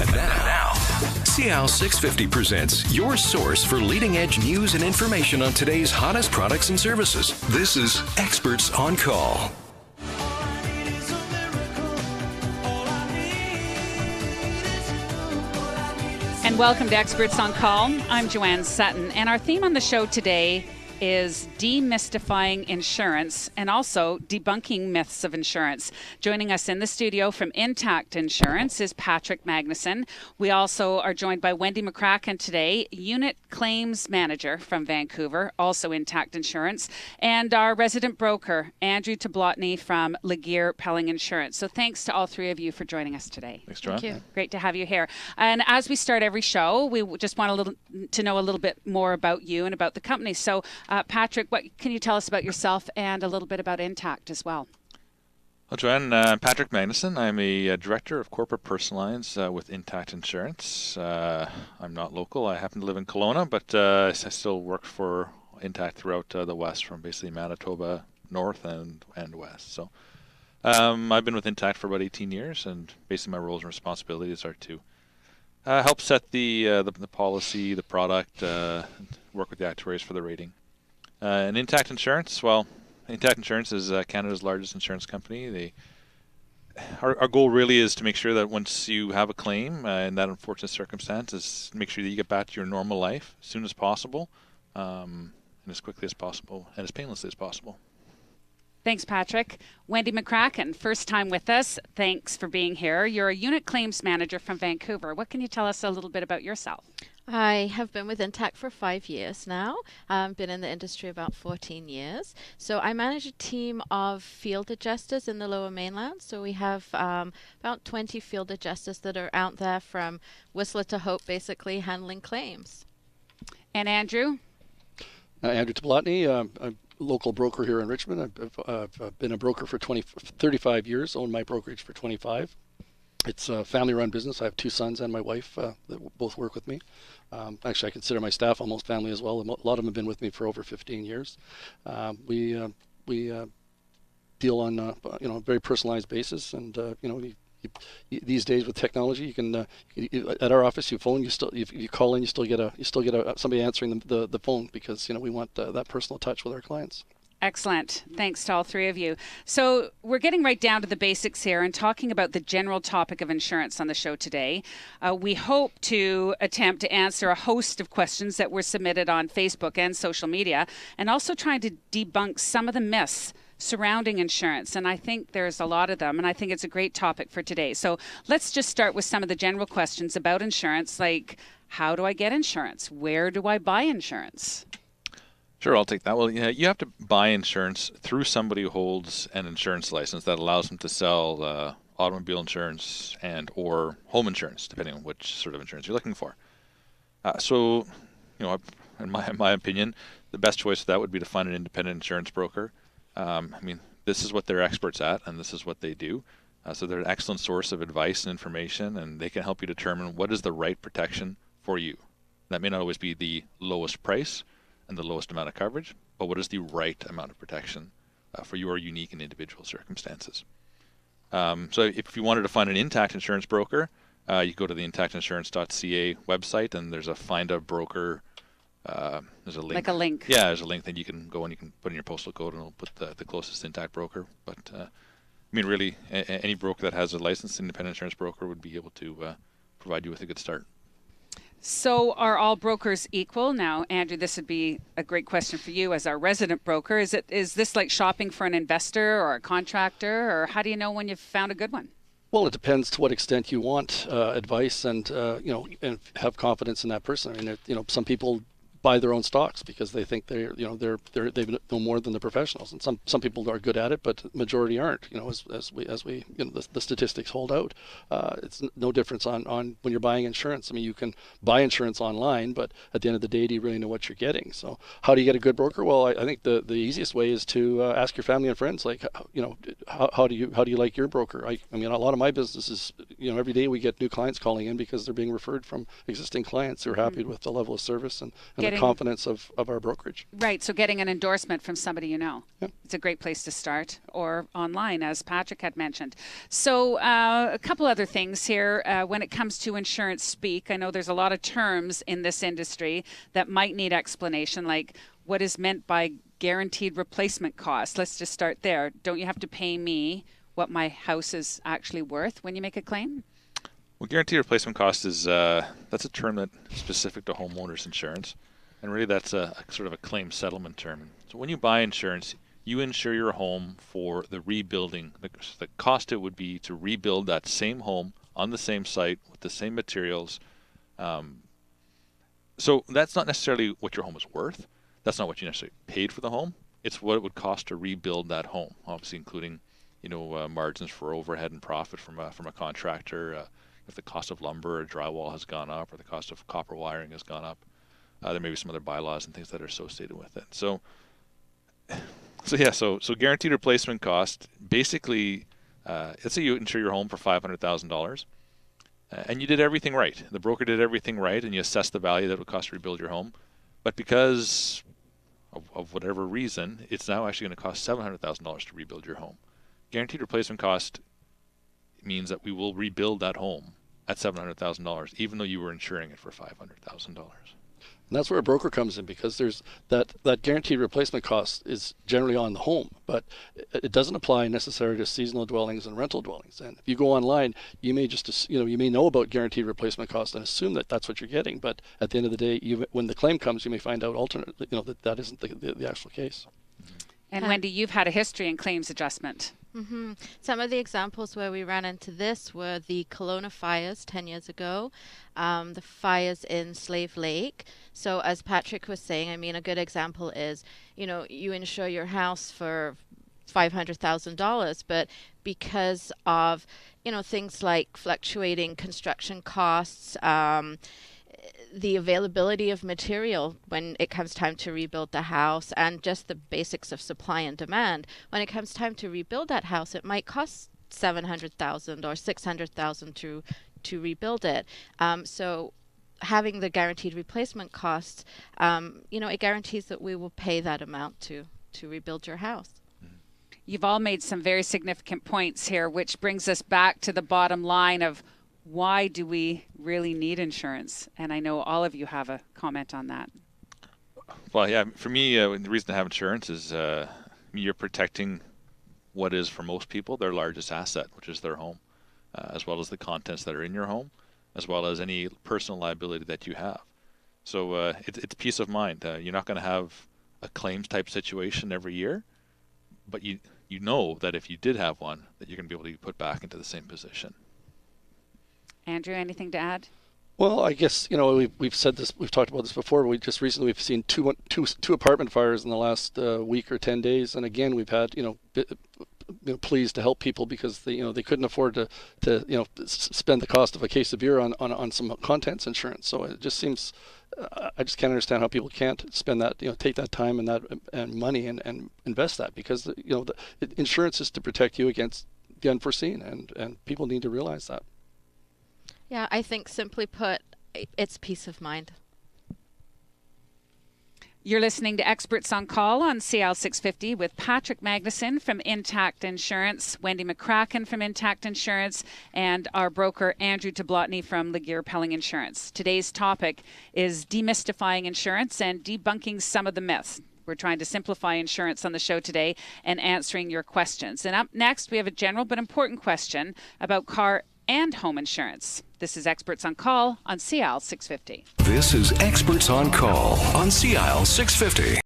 And now, CL 650 presents your source for leading-edge news and information on today's hottest products and services. This is Experts on Call. And welcome to Experts on Call. I'm Joanne Sutton, and our theme on the show today is demystifying insurance and also debunking myths of insurance. Joining us in the studio from Intact Insurance is Patrick Magnuson. We also are joined by Wendy McCracken today, Unit Claims Manager from Vancouver, also Intact Insurance, and our resident broker, Andrew Tablotny from Laguerre Pelling Insurance. So thanks to all three of you for joining us today. Thanks, Joanne. Thank you. Great to have you here. And as we start every show, we just want to know a little bit more about you and about the company. So Patrick, what can you tell us about yourself and a little bit about Intact as well? Well, Joanne, Patrick Magnuson. I'm a Director of Corporate Personal Lines with Intact Insurance. I'm not local. I happen to live in Kelowna, but I still work for Intact throughout the West, from basically Manitoba north and west. So I've been with Intact for about 18 years, and basically my roles and responsibilities are to help set the policy, the product, work with the actuaries for the rating. And Intact Insurance, well, Intact Insurance is Canada's largest insurance company. Our goal really is to make sure that once you have a claim in that unfortunate circumstance, is make sure that you get back to your normal life as soon as possible, and as quickly as possible, and as painlessly as possible. Thanks, Patrick. Wendy McCracken, first time with us. Thanks for being here. You're a Unit Claims Manager from Vancouver. What can you tell us a little bit about yourself? I have been with Intact for 5 years now. Been in the industry about 14 years. So I manage a team of field adjusters in the Lower Mainland. So we have about 20 field adjusters that are out there from Whistler to Hope, basically handling claims. And Andrew? Andrew Tablotny. I'm a local broker here in Richmond. I've been a broker for 35 years, owned my brokerage for 25. It's a family-run business. I have two sons and my wife that both work with me. Actually, I consider my staff almost family as well. A lot of them have been with me for over 15 years. We deal on a very personalized basis, and these days with technology, you can at our office you phone, if you call in, you still get somebody answering the phone, because we want that personal touch with our clients. Excellent. Thanks to all three of you. So we're getting right down to the basics here and talking about the general topic of insurance on the show today. We hope to attempt to answer a host of questions that were submitted on Facebook and social media, and also trying to debunk some of the myths surrounding insurance. And I think there's a lot of them, and I think it's a great topic for today. So let's just start with some of the general questions about insurance, like how do I get insurance? Where do I buy insurance? Sure, I'll take that. Well, you have to buy insurance through somebody who holds an insurance license that allows them to sell automobile insurance and or home insurance, depending on which sort of insurance you're looking for. In my opinion, the best choice for that would be to find an independent insurance broker. This is what they're experts at, and this is what they do. So they're an excellent source of advice and information, and they can help you determine what is the right protection for you. That may not always be the lowest price and the lowest amount of coverage, but what is the right amount of protection for your unique and individual circumstances. So if you wanted to find an Intact insurance broker, you go to the intactinsurance.ca website, and there's a find a broker. There's a link. Like a link. Yeah, there's a link that you can go and you can put in your postal code, and it'll put the closest Intact broker. But really, any broker that has a licensed independent insurance broker would be able to provide you with a good start. So are all brokers equal? Now, Andrew, this would be a great question for you as our resident broker. Is this like shopping for an investor or a contractor, or how do you know when you've found a good one? Well, it depends to what extent you want advice and and have confidence in that person. Some people buy their own stocks because they think they know more than the professionals, and some people are good at it, but majority aren't. As we the statistics hold out. It's no difference on when you're buying insurance. You can buy insurance online, but at the end of the day, do you really know what you're getting? So how do you get a good broker? Well, I think the easiest way is to ask your family and friends, like, how do you like your broker? A lot of my businesses, every day we get new clients calling in because they're being referred from existing clients who are happy with the level of service and the confidence of our brokerage. Right, so getting an endorsement from somebody you know. Yep. It's a great place to start, or online, as Patrick had mentioned. So a couple other things here when it comes to insurance speak. I know there's a lot of terms in this industry that might need explanation, like what is meant by guaranteed replacement cost. Let's just start there. Don't you have to pay me what my house is actually worth when you make a claim? Well, guaranteed replacement cost is that's a term that's specific to homeowners insurance, and really that's a sort of a claim settlement term. So when you buy insurance, you insure your home for the rebuilding, the cost it would be to rebuild that same home on the same site with the same materials. So that's not necessarily what your home is worth. That's not what you necessarily paid for the home. It's what it would cost to rebuild that home, obviously including margins for overhead and profit from a contractor. If the cost of lumber or drywall has gone up, or the cost of copper wiring has gone up, there may be some other bylaws and things that are associated with it. So guaranteed replacement cost, basically, let's say you insure your home for $500,000, and you did everything right. The broker did everything right, and you assessed the value that it would cost to rebuild your home. But because of whatever reason, it's now actually going to cost $700,000 to rebuild your home. Guaranteed replacement cost means that we will rebuild that home at $700,000, even though you were insuring it for $500,000. And that's where a broker comes in, because there's that guaranteed replacement cost is generally on the home, but it doesn't apply necessarily to seasonal dwellings and rental dwellings. And if you go online, you may you may know about guaranteed replacement cost and assume that that's what you're getting, but at the end of the day, when the claim comes, you may find out alternately, that isn't the actual case. And Wendy, you've had a history in claims adjustment. Mm-hmm. Some of the examples where we ran into this were the Kelowna fires 10 years ago, the fires in Slave Lake. So as Patrick was saying, I mean, a good example is, you insure your house for $500,000, but because of, things like fluctuating construction costs, the availability of material when it comes time to rebuild the house, and just the basics of supply and demand. When it comes time to rebuild that house, it might cost $700,000 or $600,000 to rebuild it. So having the guaranteed replacement costs, it guarantees that we will pay that amount to rebuild your house. You've all made some very significant points here, which brings us back to the bottom line of why do we really need insurance? And I know all of you have a comment on that. Well, yeah, for me, the reason to have insurance is you're protecting what is, for most people, their largest asset, which is their home, as well as the contents that are in your home, as well as any personal liability that you have. So it's peace of mind. You're not going to have a claims type situation every year, but you know that if you did have one, that you're going to be able to be put back into the same position. Andrew, anything to add? Well, I guess we've said this, we've talked about this before. We've seen two apartment fires in the last week or 10 days, and again we've had pleas to help people because they couldn't afford to spend the cost of a case of beer on some contents insurance. So it just seems I just can't understand how people can't spend that take that time and money and invest that, because insurance is to protect you against the unforeseen, and people need to realize that. Yeah, I think simply put, it's peace of mind. You're listening to Experts on Call on CL 650 with Patrick Magnuson from Intact Insurance, Wendy McCracken from Intact Insurance, and our broker Andrew Tablotny from Laguerre Pelling Insurance. Today's topic is demystifying insurance and debunking some of the myths. We're trying to simplify insurance on the show today and answering your questions. And up next, we have a general but important question about car and home insurance. This is Experts on Call on CL 650. This is Experts on Call on CL 650.